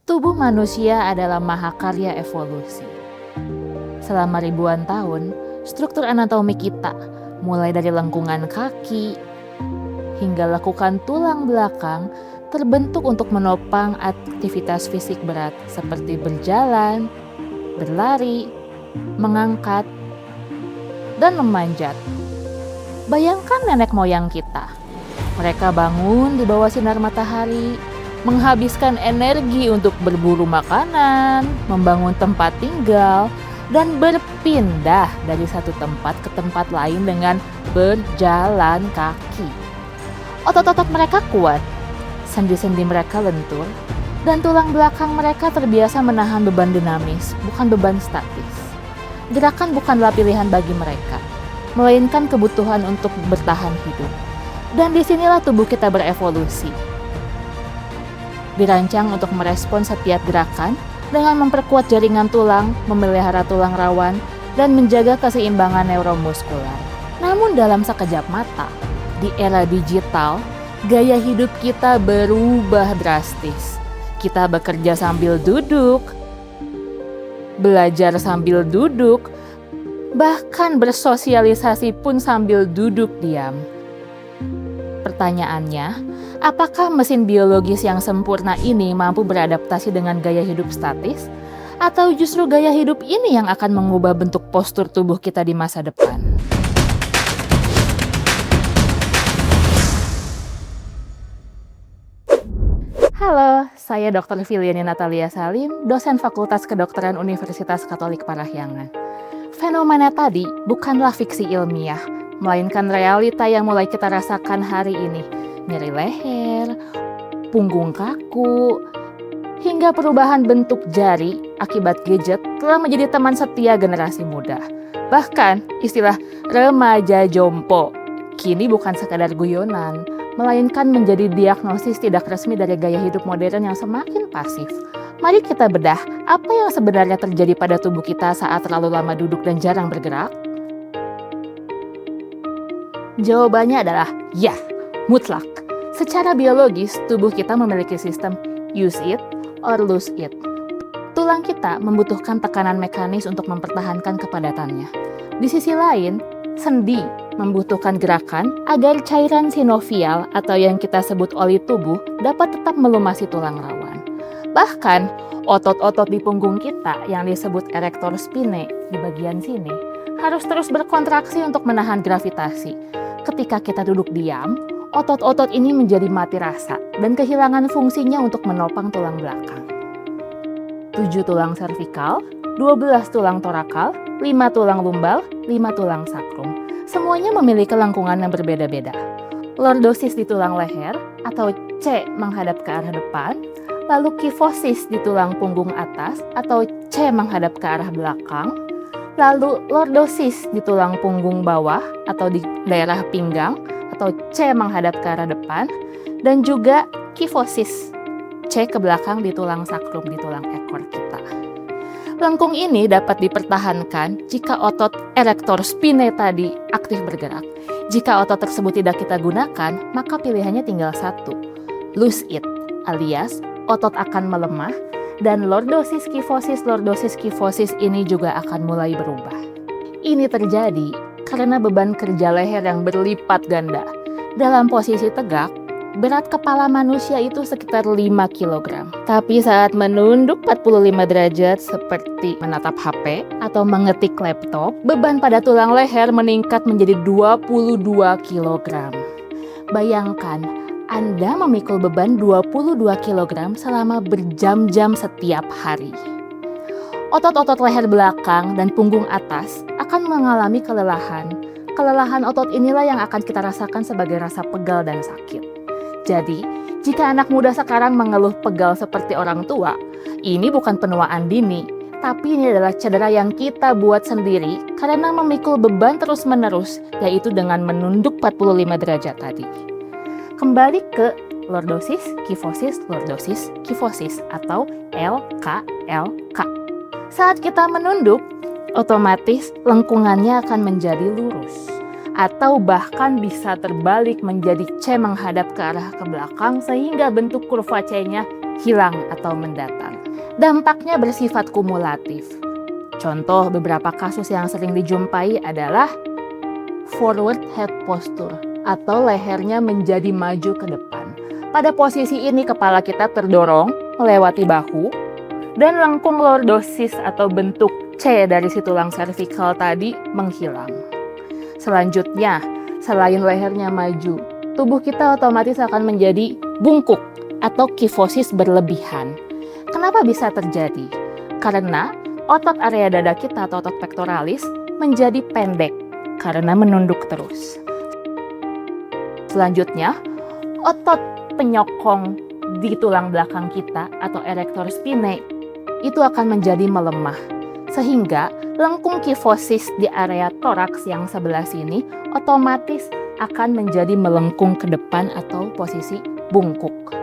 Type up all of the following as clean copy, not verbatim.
Tubuh manusia adalah mahakarya evolusi. Selama ribuan tahun, struktur anatomi kita, mulai dari lengkungan kaki hingga lekukan tulang belakang, terbentuk untuk menopang aktivitas fisik berat seperti berjalan, berlari, mengangkat, dan memanjat. Bayangkan nenek moyang kita. Mereka bangun di bawah sinar matahari, menghabiskan energi untuk berburu makanan, membangun tempat tinggal, dan berpindah dari satu tempat ke tempat lain dengan berjalan kaki. Otot-otot mereka kuat, sendi-sendi mereka lentur, dan tulang belakang mereka terbiasa menahan beban dinamis, bukan beban statis. Gerakan bukanlah pilihan bagi mereka, melainkan kebutuhan untuk bertahan hidup. Dan disinilah tubuh kita berevolusi. Dirancang untuk merespon setiap gerakan dengan memperkuat jaringan tulang, memelihara tulang rawan, dan menjaga keseimbangan neuromuskular. Namun dalam sekejap mata, di era digital, gaya hidup kita berubah drastis. Kita bekerja sambil duduk, belajar sambil duduk, bahkan bersosialisasi pun sambil duduk diam. Pertanyaannya, apakah mesin biologis yang sempurna ini mampu beradaptasi dengan gaya hidup statis? Atau justru gaya hidup ini yang akan mengubah bentuk postur tubuh kita di masa depan? Halo, saya Dr. Filiani Natalia Salim, dosen Fakultas Kedokteran Universitas Katolik Parahyangan. Fenomena tadi bukanlah fiksi ilmiah, melainkan realita yang mulai kita rasakan hari ini. Nyeri leher, punggung kaku, hingga perubahan bentuk jari akibat gadget telah menjadi teman setia generasi muda. Bahkan istilah remaja jompo kini bukan sekadar guyonan, melainkan menjadi diagnosis tidak resmi dari gaya hidup modern yang semakin pasif. Mari kita bedah apa yang sebenarnya terjadi pada tubuh kita saat terlalu lama duduk dan jarang bergerak. Jawabannya adalah ya, mutlak. Secara biologis, tubuh kita memiliki sistem use it or lose it. Tulang kita membutuhkan tekanan mekanis untuk mempertahankan kepadatannya. Di sisi lain, sendi membutuhkan gerakan agar cairan sinovial atau yang kita sebut oli tubuh dapat tetap melumasi tulang rawan. Bahkan, otot-otot di punggung kita yang disebut erector spinae di bagian sini harus terus berkontraksi untuk menahan gravitasi. Ketika kita duduk diam, otot-otot ini menjadi mati rasa dan kehilangan fungsinya untuk menopang tulang belakang. 7 tulang servikal, 12 tulang torakal, 5 tulang lumbal, 5 tulang sakrum. Semuanya memiliki lengkungan yang berbeda-beda. Lordosis di tulang leher atau C menghadap ke arah depan, lalu kifosis di tulang punggung atas atau C menghadap ke arah belakang, lalu lordosis di tulang punggung bawah atau di daerah pinggang atau C menghadap ke arah depan, dan juga kifosis C ke belakang di tulang sakrum, di tulang ekor kita. Lengkung ini dapat dipertahankan jika otot erector spinae tadi aktif bergerak. Jika otot tersebut tidak kita gunakan, maka pilihannya tinggal satu, lose it, alias otot akan melemah, dan lordosis kifosis ini juga akan mulai berubah. Ini terjadi karena beban kerja leher yang berlipat ganda. Dalam posisi tegak, berat kepala manusia itu sekitar 5 kg. Tapi saat menunduk 45 derajat seperti menatap HP atau mengetik laptop, beban pada tulang leher meningkat menjadi 22 kg. Bayangkan, Anda memikul beban 22 kg selama berjam-jam setiap hari. Otot-otot leher belakang dan punggung atas akan mengalami kelelahan. Kelelahan otot inilah yang akan kita rasakan sebagai rasa pegal dan sakit. Jadi, jika anak muda sekarang mengeluh pegal seperti orang tua, ini bukan penuaan dini, tapi ini adalah cedera yang kita buat sendiri karena memikul beban terus-menerus, yaitu dengan menunduk 45 derajat tadi. Kembali ke lordosis, kifosis, atau LKLK. Saat kita menunduk, otomatis lengkungannya akan menjadi lurus. Atau bahkan bisa terbalik menjadi C menghadap ke arah ke belakang sehingga bentuk kurva C-nya hilang atau mendatar. Dampaknya bersifat kumulatif. Contoh beberapa kasus yang sering dijumpai adalah forward head posture atau lehernya menjadi maju ke depan. Pada posisi ini kepala kita terdorong melewati bahu dan lengkung lordosis atau bentuk C dari si tulang servikal tadi menghilang. Selanjutnya, selain lehernya maju, tubuh kita otomatis akan menjadi bungkuk atau kifosis berlebihan. Kenapa bisa terjadi? Karena otot area dada kita atau otot pectoralis menjadi pendek karena menunduk terus. Selanjutnya, otot penyokong di tulang belakang kita atau erector spinae itu akan menjadi melemah. Sehingga lengkung kifosis di area toraks yang sebelah sini otomatis akan menjadi melengkung ke depan atau posisi bungkuk.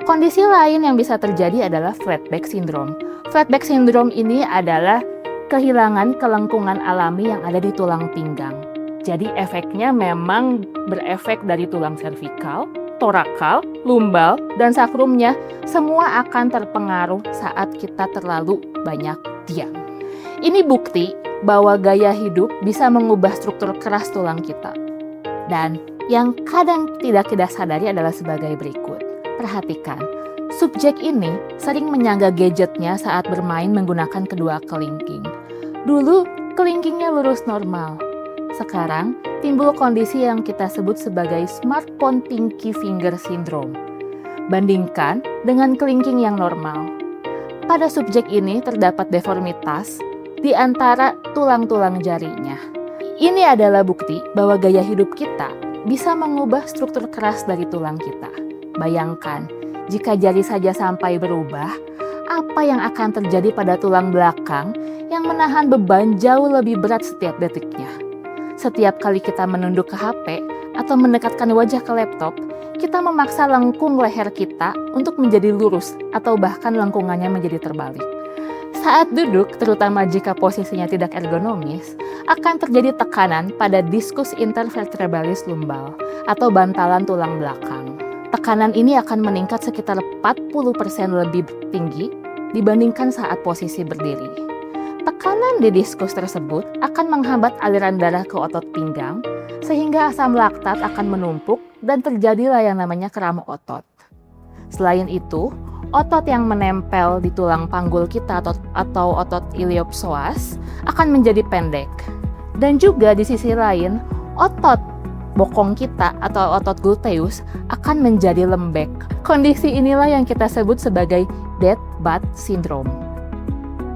Kondisi lain yang bisa terjadi adalah flat back syndrome. Flat back syndrome ini adalah kehilangan kelengkungan alami yang ada di tulang pinggang. Jadi efeknya memang berefek dari tulang servikal, torakal, lumbal, dan sakrumnya. Semua akan terpengaruh saat kita terlalu banyak diam. Ini bukti bahwa gaya hidup bisa mengubah struktur keras tulang kita. Dan yang kadang tidak kita sadari adalah sebagai berikut. Perhatikan, subjek ini sering menyangga gadgetnya saat bermain menggunakan kedua kelingking. Dulu, kelingkingnya lurus normal. Sekarang, timbul kondisi yang kita sebut sebagai smartphone pinky finger syndrome. Bandingkan dengan kelingking yang normal. Pada subjek ini terdapat deformitas di antara tulang-tulang jarinya. Ini adalah bukti bahwa gaya hidup kita bisa mengubah struktur keras dari tulang kita. Bayangkan, jika jari saja sampai berubah, apa yang akan terjadi pada tulang belakang yang menahan beban jauh lebih berat setiap detiknya. Setiap kali kita menunduk ke HP atau mendekatkan wajah ke laptop, kita memaksa lengkung leher kita untuk menjadi lurus atau bahkan lengkungannya menjadi terbalik. Saat duduk, terutama jika posisinya tidak ergonomis, akan terjadi tekanan pada diskus intervertebralis lumbal atau bantalan tulang belakang. Tekanan ini akan meningkat sekitar 40% lebih tinggi dibandingkan saat posisi berdiri. Tekanan di diskus tersebut akan menghambat aliran darah ke otot pinggang, sehingga asam laktat akan menumpuk dan terjadilah yang namanya kram otot. Selain itu, otot yang menempel di tulang panggul kita atau otot iliopsoas akan menjadi pendek. Dan juga di sisi lain, otot bokong kita atau otot gluteus akan menjadi lembek. Kondisi inilah yang kita sebut sebagai dead butt syndrome.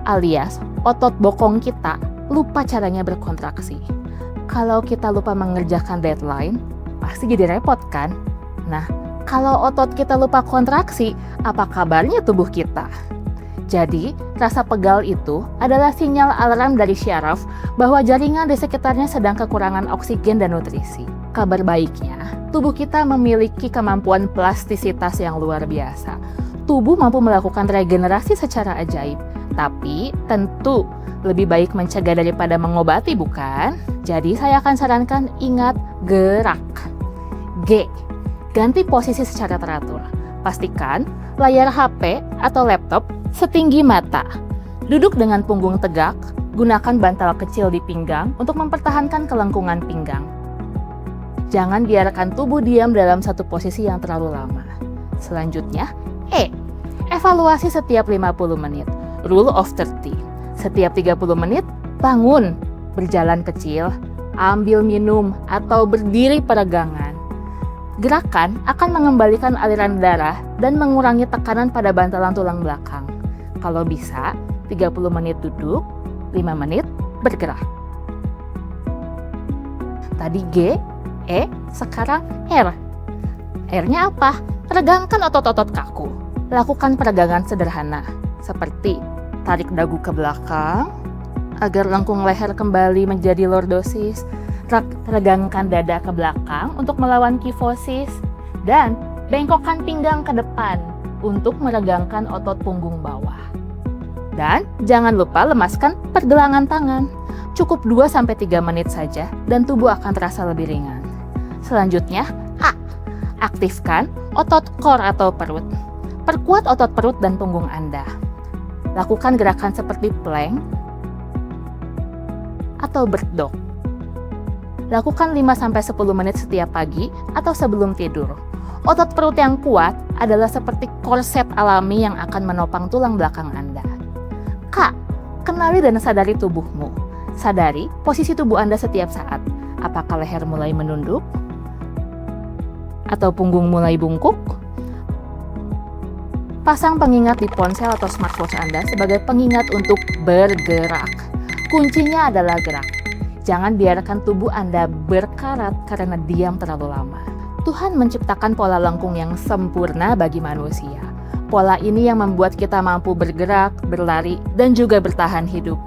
Alias, otot bokong kita lupa caranya berkontraksi. Kalau kita lupa mengerjakan deadline, pasti jadi repot kan? Nah, kalau otot kita lupa kontraksi, apa kabarnya tubuh kita? Jadi, rasa pegal itu adalah sinyal alarm dari syaraf bahwa jaringan di sekitarnya sedang kekurangan oksigen dan nutrisi. Kabar baiknya, tubuh kita memiliki kemampuan plastisitas yang luar biasa. Tubuh mampu melakukan regenerasi secara ajaib. Tapi, tentu lebih baik mencegah daripada mengobati, bukan? Jadi, saya akan sarankan ingat gerak. G. Ganti posisi secara teratur. Pastikan layar HP atau laptop setinggi mata. Duduk dengan punggung tegak, gunakan bantal kecil di pinggang untuk mempertahankan kelengkungan pinggang. Jangan biarkan tubuh diam dalam satu posisi yang terlalu lama. Selanjutnya, E. Evaluasi setiap 50 menit. Rule of 30. Setiap 30 menit, bangun, berjalan kecil, ambil minum, atau berdiri peregangan. Gerakan akan mengembalikan aliran darah dan mengurangi tekanan pada bantalan tulang belakang. Kalau bisa, 30 menit duduk, 5 menit bergerak. Tadi G, E, sekarang R. R-nya apa? Regangkan otot-otot kaku. Lakukan peregangan sederhana, seperti tarik dagu ke belakang, agar lengkung leher kembali menjadi lordosis. Regangkan dada ke belakang untuk melawan kifosis, dan bengkokkan pinggang ke depan untuk meregangkan otot punggung bawah. Dan jangan lupa lemaskan pergelangan tangan. Cukup 2-3 menit saja dan tubuh akan terasa lebih ringan. Selanjutnya, A. Aktifkan otot core atau perut. Perkuat otot perut dan punggung Anda. Lakukan gerakan seperti plank atau bird dog. Lakukan 5-10 menit setiap pagi atau sebelum tidur. Otot perut yang kuat adalah seperti korset alami yang akan menopang tulang belakang Anda. K. Kenali dan sadari tubuhmu. Sadari posisi tubuh Anda setiap saat. Apakah leher mulai menunduk? Atau punggung mulai bungkuk? Pasang pengingat di ponsel atau smartwatch Anda sebagai pengingat untuk bergerak. Kuncinya adalah gerak. Jangan biarkan tubuh Anda berkarat karena diam terlalu lama. Tuhan menciptakan pola lengkung yang sempurna bagi manusia. Pola ini yang membuat kita mampu bergerak, berlari, dan juga bertahan hidup.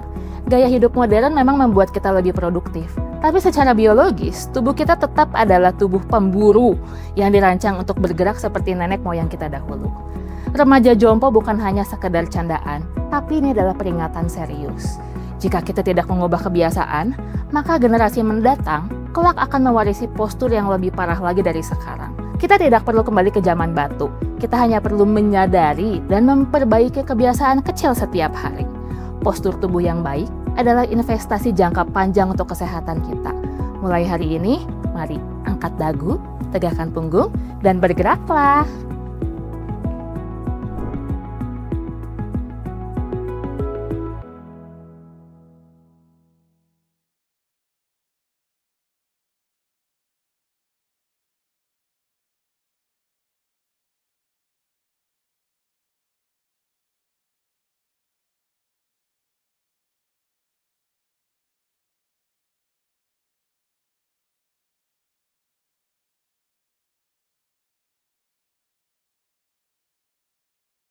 Gaya hidup modern memang membuat kita lebih produktif. Tapi secara biologis, tubuh kita tetap adalah tubuh pemburu yang dirancang untuk bergerak seperti nenek moyang kita dahulu. Remaja jompo bukan hanya sekedar candaan, tapi ini adalah peringatan serius. Jika kita tidak mengubah kebiasaan, maka generasi mendatang kelak akan mewarisi postur yang lebih parah lagi dari sekarang. Kita tidak perlu kembali ke zaman batu. Kita hanya perlu menyadari dan memperbaiki kebiasaan kecil setiap hari. Postur tubuh yang baik adalah investasi jangka panjang untuk kesehatan kita. Mulai hari ini, mari angkat dagu, tegakkan punggung, dan bergeraklah.